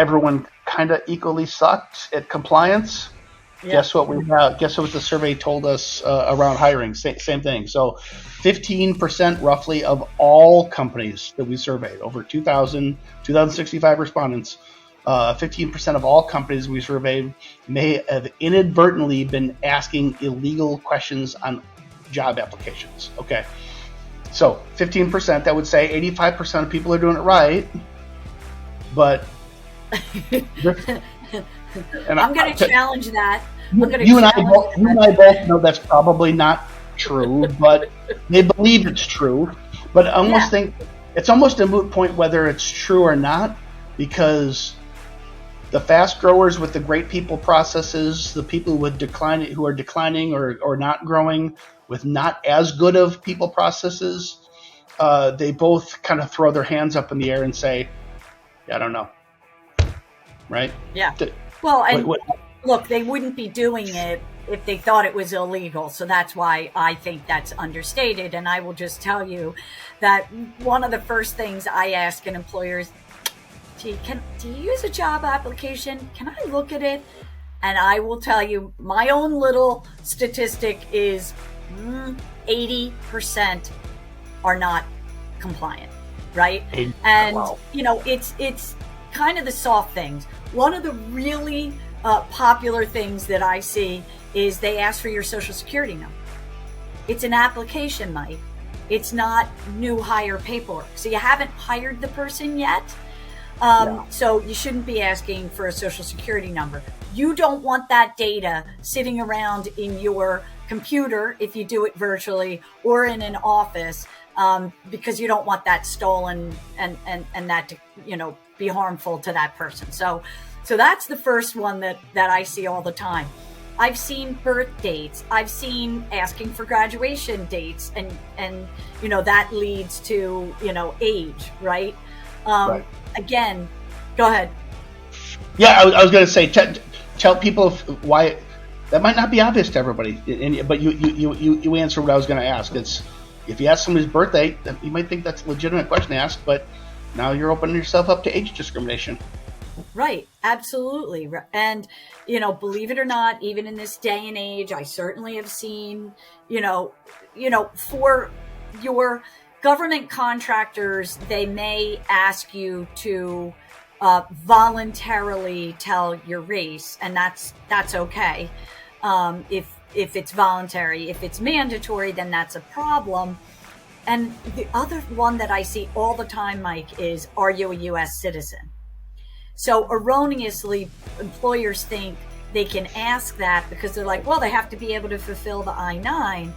everyone kind of equally sucked at compliance. Yeah. Guess what we have? Guess what the survey told us around hiring? Same thing. So 15% roughly of all companies that we surveyed, over 2,065 respondents, 15% of all companies we surveyed may have inadvertently been asking illegal questions on job applications. Okay. So 15%, that would say 85% of people are doing it right. But and I'm going to challenge that. You and I both know that's probably not true, but they believe it's true. But I almost think it's almost a moot point whether it's true or not, because the fast growers with the great people processes, the people who are declining or not growing with not as good of people processes, they both kind of throw their hands up in the air and say, I don't know. Right? Yeah. Well, and look, they wouldn't be doing it if they thought it was illegal. So that's why I think that's understated. And I will just tell you that one of the first things I ask an employer is, do you use a job application? Can I look at it? And I will tell you, my own little statistic is 80% are not compliant, right? And, wow. It's kind of the soft things. One of the really popular things that I see is they ask for your social security number. It's an application, Mike. It's not new hire paperwork. So you haven't hired the person yet. So you shouldn't be asking for a social security number. You don't want that data sitting around in your computer if you do it virtually or in an office, because you don't want that stolen and that to, be harmful to that person. So that's the first one that I see all the time. I've seen birth dates. I've seen asking for graduation dates, and that leads to age, right? Right. Again, go ahead. Yeah, I was going to say, tell people why that might not be obvious to everybody, but you answer what I was going to ask. It's if you ask somebody's birthday, you might think that's a legitimate question to ask, but now you're opening yourself up to age discrimination. Right. Absolutely. And, believe it or not, even in this day and age, I certainly have seen, for your government contractors, they may ask you to voluntarily tell your race, and that's okay. If it's voluntary. If it's mandatory, then that's a problem. And the other one that I see all the time, Mike, is, are you a U.S. citizen? So erroneously, employers think they can ask that because they're like, well, they have to be able to fulfill the I-9.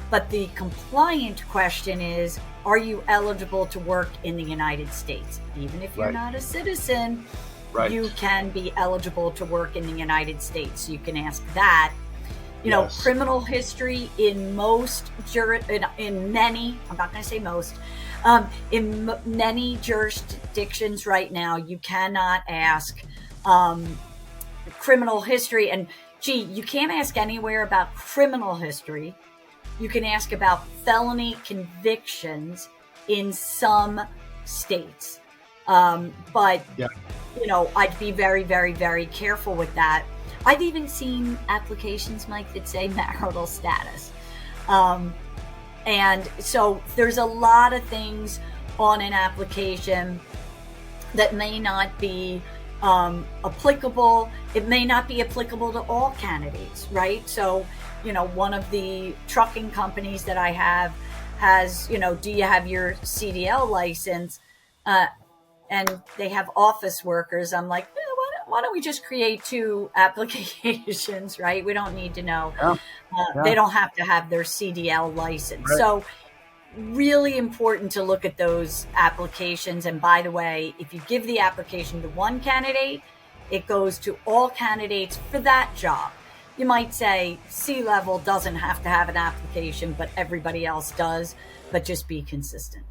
But the compliant question is, are you eligible to work in the United States? Even if you're not a citizen, you can be eligible to work in the United States. So you can ask that. Criminal history in most in many, I'm not going to say most, in many jurisdictions right now, you cannot ask criminal history. And you can't ask anywhere about criminal history. You can ask about felony convictions in some states. But I'd be very, very, very careful with that. I've even seen applications, Mike, that say marital status. And so there's a lot of things on an application that may not be applicable. It may not be applicable to all candidates, right? So, one of the trucking companies that I have has, do you have your CDL license? And they have office workers. I'm like, why don't we just create 2 applications, right? We don't need to know. They don't have to have their CDL license. Right. So really important to look at those applications. And by the way, if you give the application to one candidate, it goes to all candidates for that job. You might say C-level doesn't have to have an application, but everybody else does, but just be consistent.